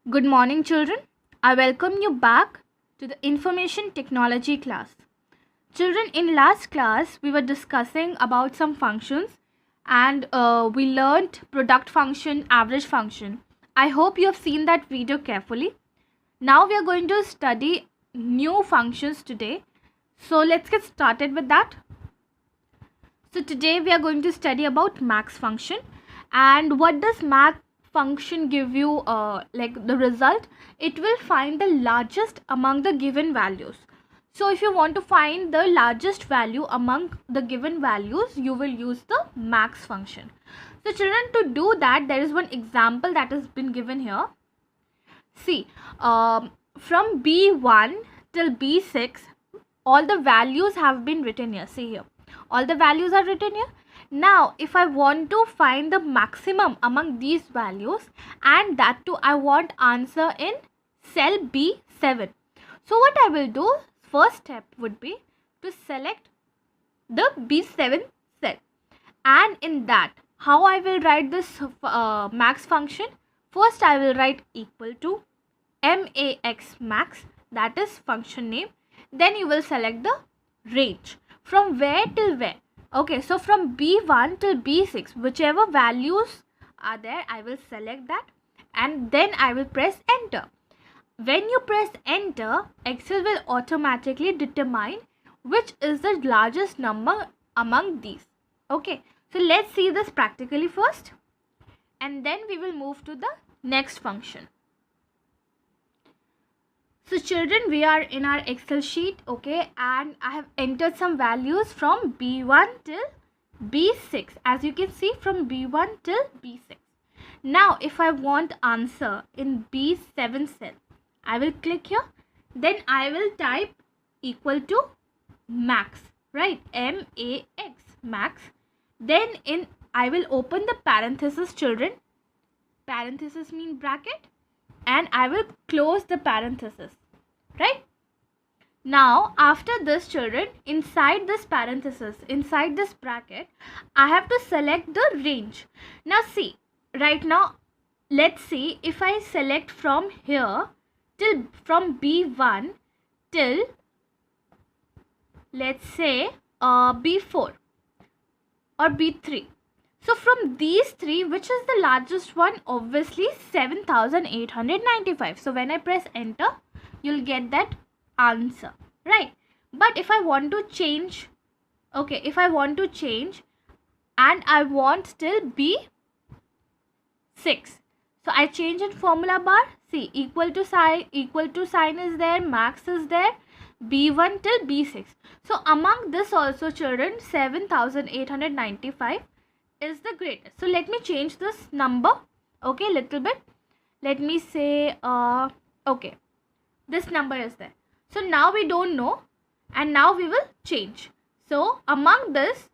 Good morning, children. I welcome you back to the information technology class. Children, in last class, we were discussing about some functions and we learned product function, average function. I hope you have seen that video carefully. Now we are going to study new functions today. So let's get started with that. So today we are going to study about max function. And what does max function give you like the result? It will find the largest among the given values. So if you want to find the largest value among the given values, you will use the max function. So children, to do that, there is one example that has been given here. See, from B1 till B6, all the values have been written here. See here, all the values are written here. Now if I want to find the maximum among these values, and that too I want answer in cell B7, so what I will do, first step would be to select the B7 cell, and in that how I will write this max function. First I will write equal to max max, that is function name. Then you will select the range from where till where. Okay, so from B1 till B6, whichever values are there, I will select that, and then I will press enter. When you press enter, Excel will automatically determine which is the largest number among these. Okay, so let's see this practically first, and then we will move to the next function. So children, we are in our Excel sheet, okay, and I have entered some values from B1 till B6. As you can see, from B1 till B6. Now if I want answer in B7 cell, I will click here, then I will type equal to max, right, max max. Then I will open the parenthesis, children. Parenthesis mean bracket, and I will close the parenthesis, right? Now after this, children, inside this parenthesis, inside this bracket, I have to select the range. Now see, right now let's see, if I select from here till from B1 till, let's say, B4 or B3. So from these three, which is the largest one? Obviously 7895. So when I press enter, you'll get that answer, right? But if I want to change, okay, if I want to change and I want still B6, so I change in formula bar. See, equal to sign is there, max is there, B1 till B6. So among this also, children, 7895 is the greatest. So let me change this number, okay, little bit. Let me say okay, this number is there. So now we don't know, and now we will change. So among this,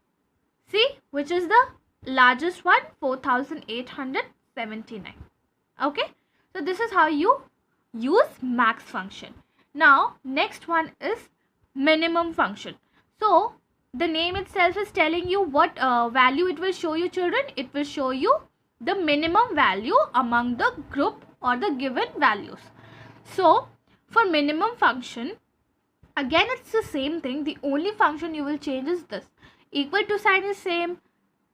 see which is the largest one, 4879. Okay, so this is how you use max function. Now next one is minimum function. So the name itself is telling you what value it will show you, children. It will show you the minimum value among the group or the given values. So for minimum function, again it's the same thing. The only function you will change is this. Equal to sign is same.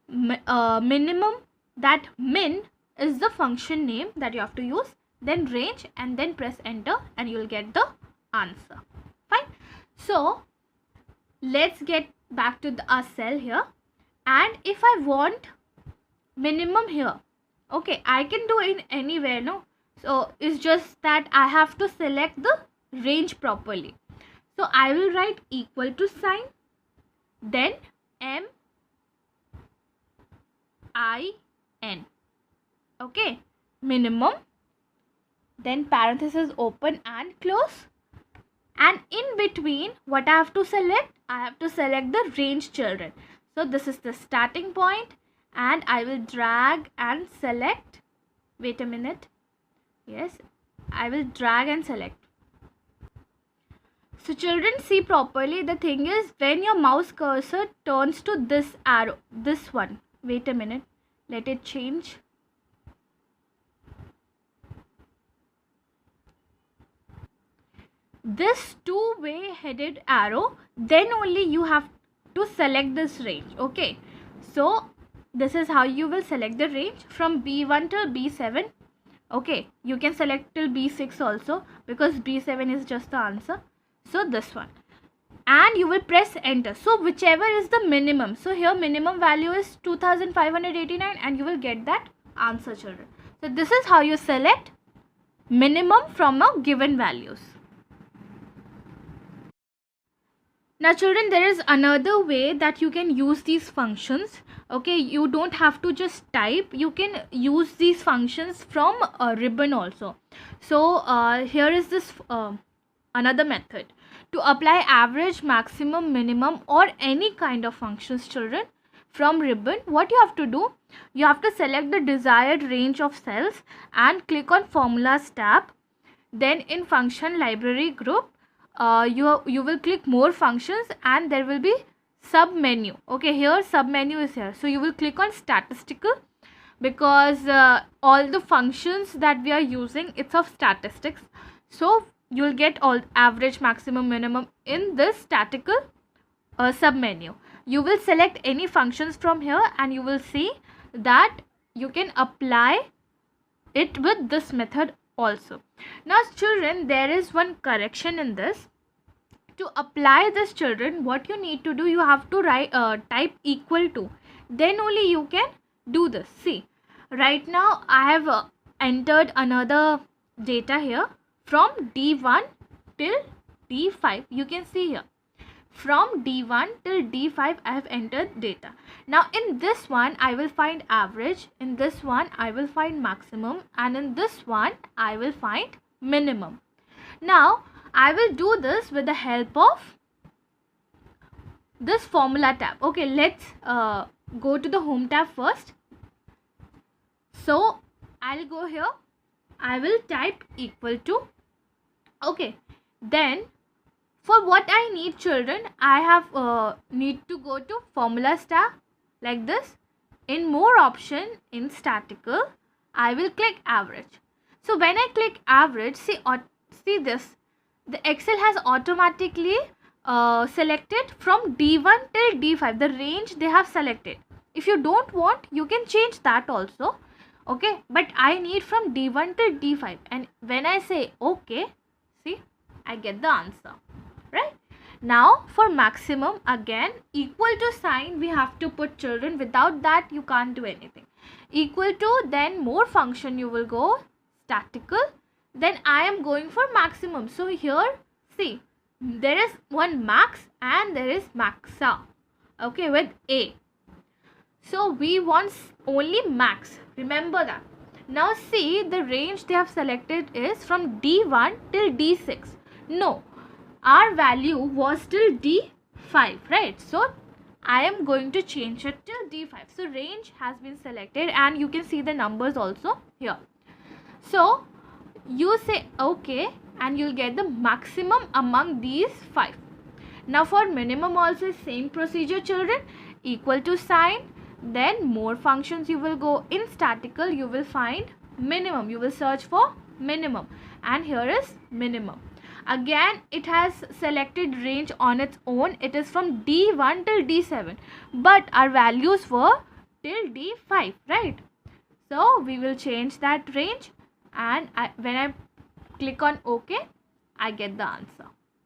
Minimum, that min is the function name that you have to use. Then range, and then press enter, and you will get the answer. Fine. So let's get back to our cell here, and if I want minimum here, okay, I can do it anywhere, no? So it's just that I have to select the range properly. So I will write equal to sign, then MIN, okay, minimum, then parenthesis open and close, and in between what I have to select, I have to select the range, children. So this is the starting point, and I will drag and select, wait a minute, yes, I will drag and select. So children, see properly, the thing is, when your mouse cursor turns to this arrow, this one, wait a minute, let it change. this two-way headed arrow, then only you have to select this range. Okay, so this is how you will select the range from B1 till B7. Okay, you can select till B6 also, because B7 is just the answer. So this one, and you will press enter. So whichever is the minimum, so here minimum value is 2589, and you will get that answer, children. So this is how you select minimum from a given values. Now children, there is another way that you can use these functions. Okay, you don't have to just type, you can use these functions from a ribbon also. So here is this another method to apply average, maximum, minimum, or any kind of functions, children, from ribbon. What you have to do, you have to select the desired range of cells and click on formulas tab. Then in function library group, you will click more functions, and there will be sub menu. Okay, here sub menu is here, so you will click on statistical, because all the functions that we are using, it's of statistics. So you will get all average, maximum, minimum in this statistical sub menu. You will select any functions from here, and you will see that you can apply it with this method also. Now children, there is one correction in this. To apply this, children, what you need to do, you have to write type equal to, then only you can do this. See, right now I have entered another data here from D1 till D5. You can see here from D1 till D5 I have entered data. Now in this one I will find average, in this one I will find maximum, and in this one I will find minimum. Now I will do this with the help of this formula tab. Okay, let's go to the home tab first. So I'll go here, I will type equal to. Okay, then for what I need, children, I have need to go to formulas tab like this. In more option, in statistical, I will click average. So when I click average, see this, the Excel has automatically selected from D1 till D5 the range they have selected. If you don't want, you can change that also. Okay, but I need from D1 till D5, and when I say okay, see, I get the answer. Right? Now for maximum, again equal to sign we have to put, children. Without that you can't do anything. Equal to, then more function you will go, statistical, then I am going for maximum. So here see, there is one max and there is maxa, okay, with A. So we want only max, remember that. Now see, the range they have selected is from D1 till D6. No, our value was till D5, right? So I am going to change it till D5. So range has been selected, and you can see the numbers also here. So you say okay, and you'll get the maximum among these 5. Now for minimum also same procedure, children. Equal to sign, then more functions you will go. In statistical you will find minimum, you will search for minimum, and here is minimum. Again it has selected range on its own, it is from D1 till D7, but our values were till D5, right? So we will change that range, and when I click on OK, I get the answer.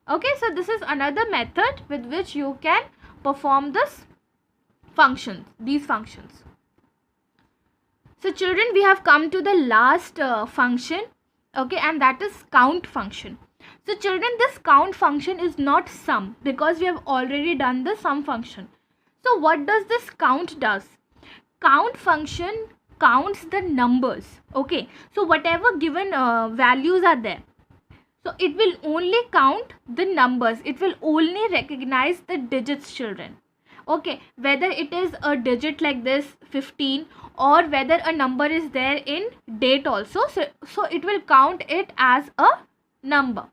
Okay, so this is another method with which you can perform this functions, these functions. So children, we have come to the last function, okay, and that is count function. So children, this count function is not sum, because we have already done the sum function. So what does this count does? Count function counts the numbers. Okay, so whatever given values are there, so it will only count the numbers, it will only recognize the digits, children. Okay, whether it is a digit like this 15, or whether a number is there in date also, so it will count it as a number.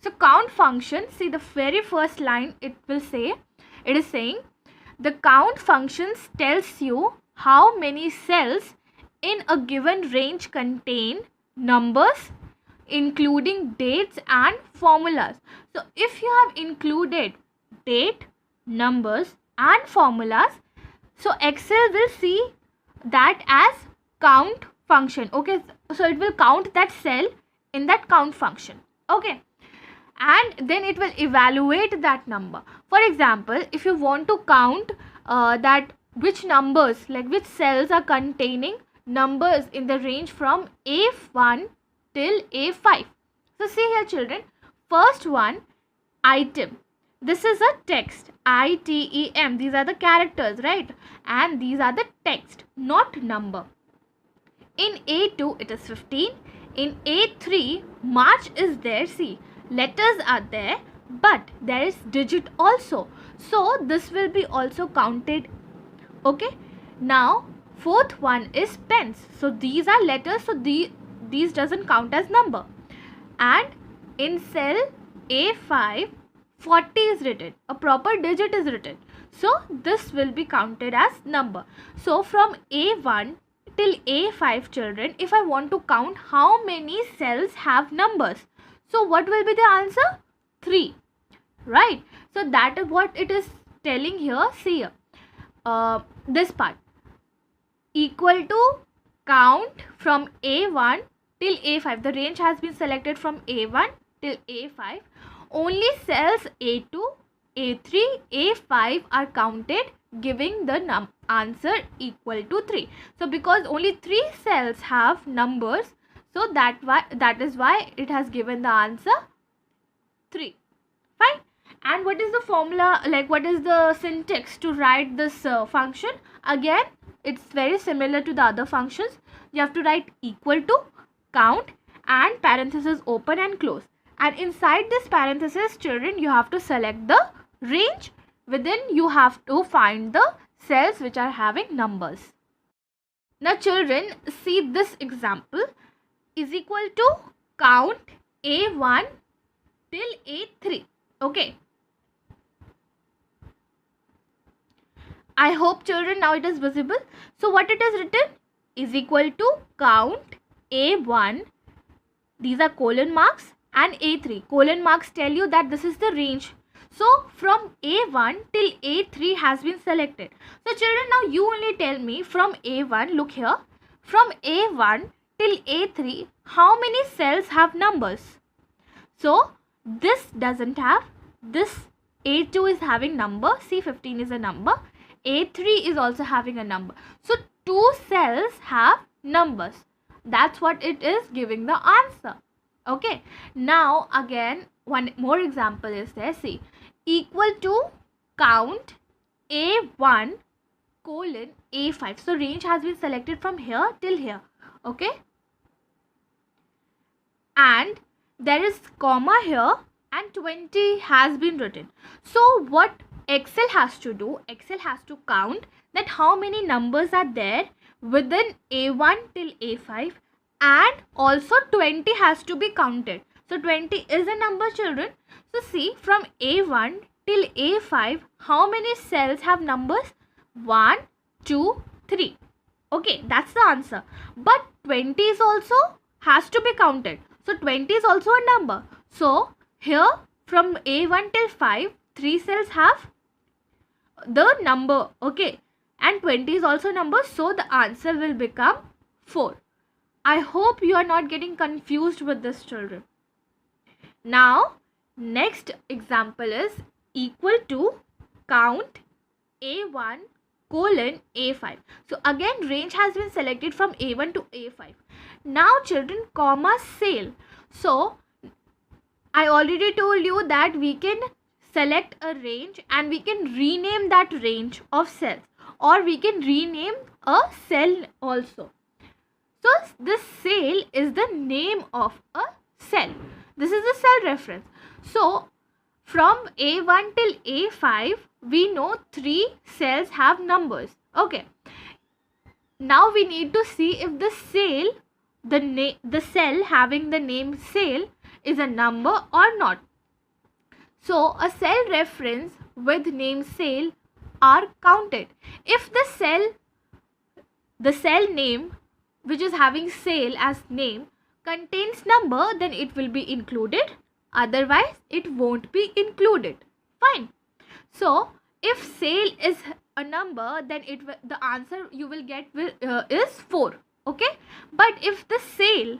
So count function, see the very first line, it is saying the count functions tells you how many cells in a given range contain numbers including dates and formulas. So if you have included date, numbers and formulas, so Excel will see that as count function. Okay, so it will count that cell in that count function. Okay, and then it will evaluate that number. For example, if you want to count that which numbers, like which cells are containing numbers in the range from A1 till A5. So see here children, first one, item. This is a text, ITEM. These are the characters, right? And these are the text, not number. In A2 it is 15. In A3 March is there. See, letters are there, but there is digit also. So this will be also counted. Okay. Now fourth one is pens. So these are letters. So these doesn't count as number. And in cell A5 40 is written. A proper digit is written. So this will be counted as number. So from A1 till A5 children, if I want to count how many cells have numbers, so what will be the answer? 3, right? So that is what it is telling here. See here, this part, equal to count from A1 till A5. The range has been selected from A1 till A5. Only cells A2, A3, A5 are counted, giving the answer equal to 3. So because only 3 cells have numbers, so that is why it has given the answer 3. Fine. And what is the formula, like what is the syntax to write this function? Again, it's very similar to the other functions. You have to write equal to, count, and parenthesis open and close. And inside this parenthesis children, you have to select the range. Within you have to find the cells which are having numbers. Now children, see this example, is equal to count A1 till A3. Okay. I hope children now it is visible. So what it is written is equal to count A1, these are colon marks, and A3. Colon marks tell you that this is the range. So from A1 till A3 has been selected. So children, now you only tell me from A1, look here, from A1 till A3 how many cells have numbers? So this doesn't have, this A2 is having number, see 15 is a number, A3 is also having a number. So 2 cells have numbers. That's what it is giving the answer. Okay. Now again one more example is there. See, equal to count A1 colon A5. So range has been selected from here till here. Okay. And there is comma here and 20 has been written. So what Excel has to do, Excel has to count that how many numbers are there within A1 till A5, and also 20 has to be counted. So 20 is a number children. So see, from A1 till A5 how many cells have numbers? 1, 2, 3. Okay, that's the answer. But 20 is also has to be counted. So 20 is also a number. So here from A1 till 5, 3 cells have the number. Okay, and 20 is also a number. So the answer will become 4. I hope you are not getting confused with this children. Now next example is equal to count A1 colon A5. So again range has been selected from A1 to A5. Now children, comma sale. So I already told you that we can select a range and we can rename that range of cells, or we can rename a cell also. So this sale is the name of a cell. This is the cell reference. So from A1 till A5 we know 3 cells have numbers. Okay. Now we need to see if the sale, the cell having the name sale is a number or not. So a cell reference with name sale are counted. If the cell name which is having sale as name contains number, then it will be included. Otherwise, it won't be included. Fine. So, if sale is a number, then the answer you will get is 4. Okay. But if the sale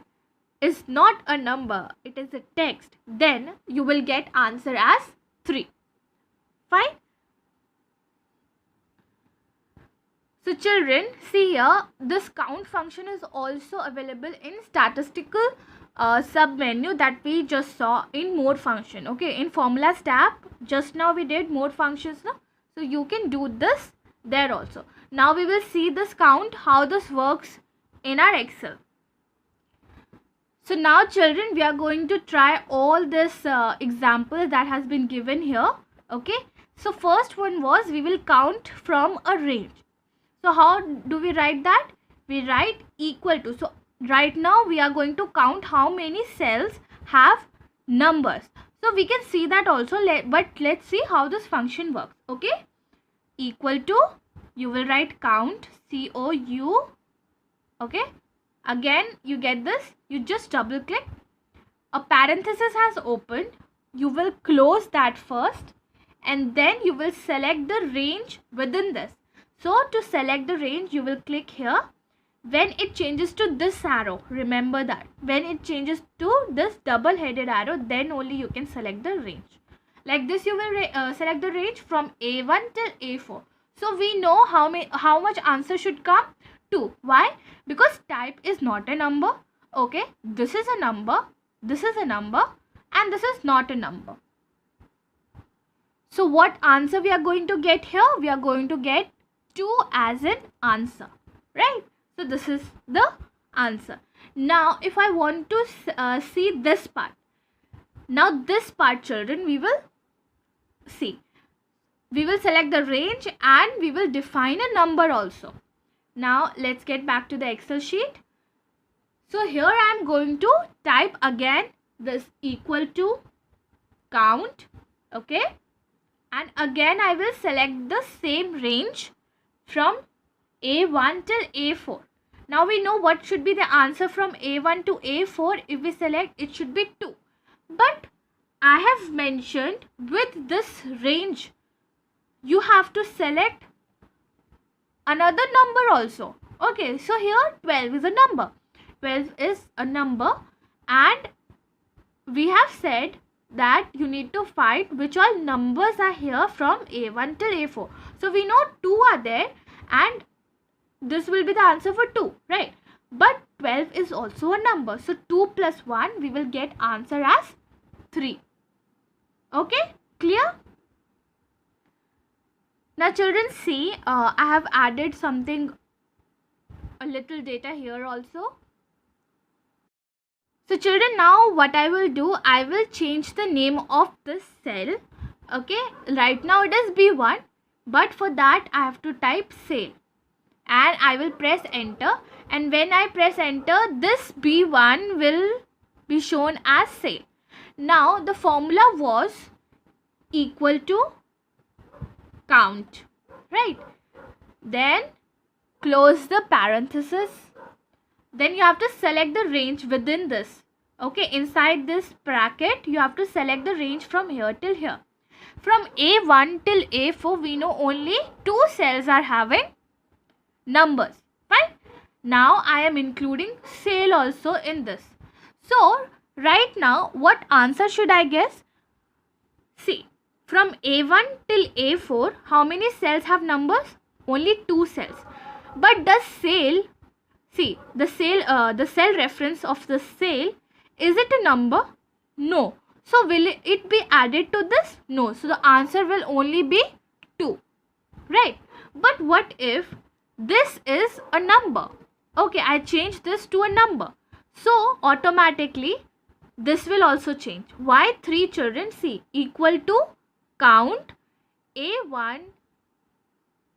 is not a number, it is a text, then you will get answer as 3. Fine. So children, see here, this count function is also available in statistical sub-menu that we just saw in more function. Okay, in formulas tab, just now we did more functions. No? So you can do this there also. Now we will see this count, how this works in our Excel. So now children, we are going to try all this examples that has been given here. Okay, so first one was we will count from a range. So how do we write that? We write equal to. So right now we are going to count how many cells have numbers. So we can see that also, but let's see how this function works. Okay, equal to, you will write count, C-O-U. Okay, again you get this, you just double click, a parenthesis has opened, you will close that first, and then you will select the range within this. So to select the range, you will click here. When it changes to this arrow, remember that when it changes to this double-headed arrow, then only you can select the range. Like this, you will select the range from A1 till A4. So we know how much answer should come. 2. Why? Because type is not a number. Okay, this is a number, this is a number, and this is not a number. So what answer we are going to get here? We are going to get 2 as an answer, right? So this is the answer. Now if I want to see this part, now this part children, we will see. We will select the range and we will define a number also. Now let's get back to the Excel sheet. So here I am going to type again this equal to count. Okay, and again I will select the same range from A1 till A4. Now we know what should be the answer from A1 to A4. If we select, it should be 2. But I have mentioned with this range, you have to select another number also. Okay, so here 12 is a number. 12 is a number, and we have said that you need to find which all numbers are here from A1 till A4. So we know 2 are there, and this will be the answer for 2, right? But 12 is also a number. So 2 plus 1, we will get answer as 3. Okay, clear? Now children, see, I have added something, a little data here also. So children, now what I will do, I will change the name of this cell. Okay, right now it is B1, but for that I have to type sale, and I will press enter, and when I press enter, this B1 will be shown as sale. Now the formula was equal to count, right? Then close the parenthesis. Then you have to select the range within this. Okay, inside this bracket, you have to select the range from here till here. From A1 till A4, we know only 2 cells are having numbers. Fine. Now I am including sale also in this. So right now, what answer should I guess? See, from A1 till A4, how many cells have numbers? Only 2 cells. But the sale, see, the cell reference of the sale, is it a number? No. So will it be added to this? No. So the answer will only be 2, right? But what if this is a number? Okay, I changed this to a number. So automatically this will also change. Why 3 children? See, equal to count A1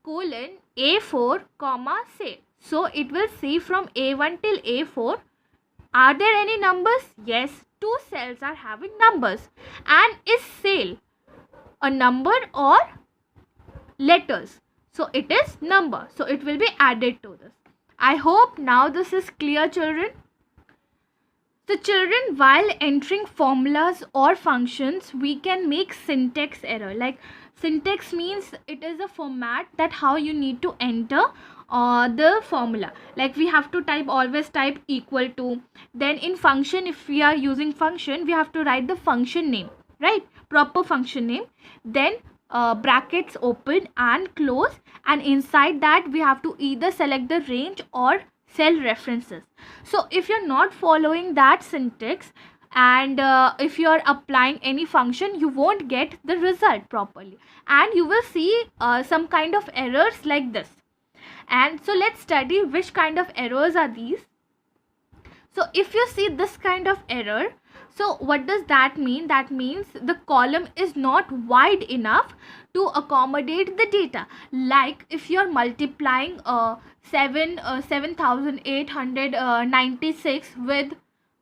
colon A4 comma sale. So it will see from A1 till A4. Are there any numbers? Yes, 2 cells are having numbers. And is sale a number or letters? So it is number. So it will be added to this. I hope now this is clear, children. So children, while entering formulas or functions, we can make syntax error. Like syntax means it is a format that how you need to enter the formula. Like we have to always type equal to. Then in function, if we are using function, we have to write the function name, right? Proper function name. Then brackets open and close, and inside that we have to either select the range or cell references. So if you're not following that syntax, and if you're applying any function, you won't get the result properly, and you will see some kind of errors like this. And so let's study which kind of errors are these. So if you see this kind of error, so what does that mean? That means the column is not wide enough to accommodate the data. Like if you're multiplying 7896 with,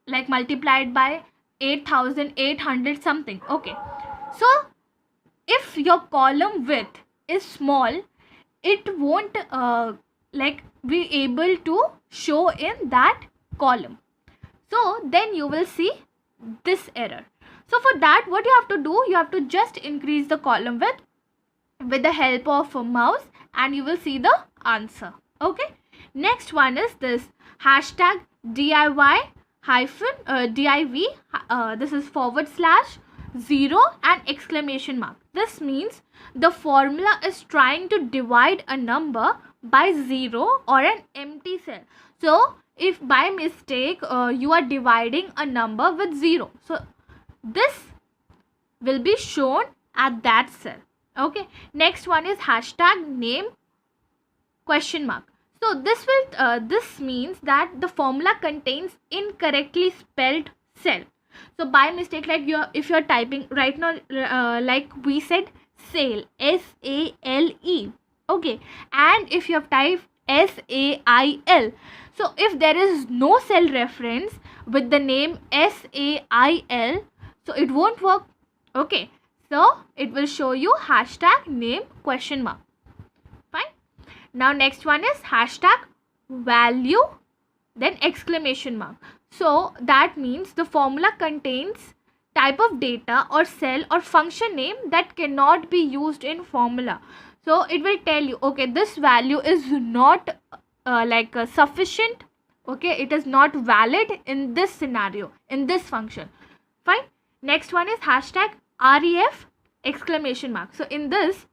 like, multiplied by 8800 something. Okay, so if your column width is small, it won't be able to show in that column. So then you will see this error. So for that, what you have to do, you have to just increase the column width with the help of a mouse, and you will see the answer. Okay, next one is this hashtag DIY hyphen div, this is /0 and exclamation mark. This means the formula is trying to divide a number by 0 or an empty cell. So if by mistake you are dividing a number with 0, so this will be shown at that cell. Okay, next one is hashtag name ? So this means that the formula contains incorrectly spelled cell. So by mistake, like if you're typing right now, like we said sale, SALE, okay, and if you have typed SAIL, so if there is no cell reference with the name SAIL, so it won't work. Okay, so it will show you hashtag name ? Fine. Now next one is hashtag value then exclamation mark. So that means the formula contains type of data or cell or function name that cannot be used in formula. So it will tell you, okay, this value is not sufficient. Okay, it is not valid in this scenario, in this function. Fine. Next one is hashtag ref exclamation mark. So in this,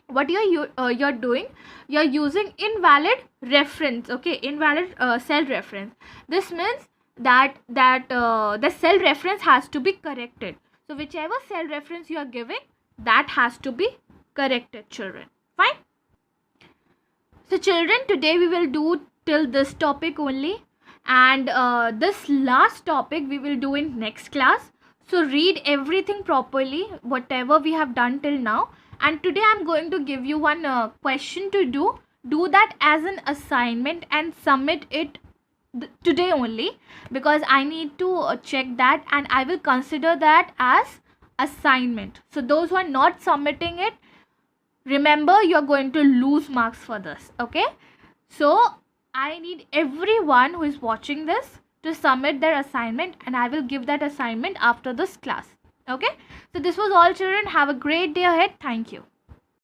what you're doing, you're using invalid reference. Okay, invalid cell reference. This means that the cell reference has to be corrected. So whichever cell reference you are giving, that has to be corrected, children. Fine. So children, today we will do till this topic only, and this last topic we will do in next class. So read everything properly, whatever we have done till now. And today I'm going to give you one question to do. Do that as an assignment and submit it today only, because I need to check that, and I will consider that as assignment. So those who are not submitting it, remember, you're going to lose marks for this. Okay, so I need everyone who is watching this to submit their assignment, and I will give that assignment after this class. Okay, so this was all, children. Have a great day ahead. Thank you.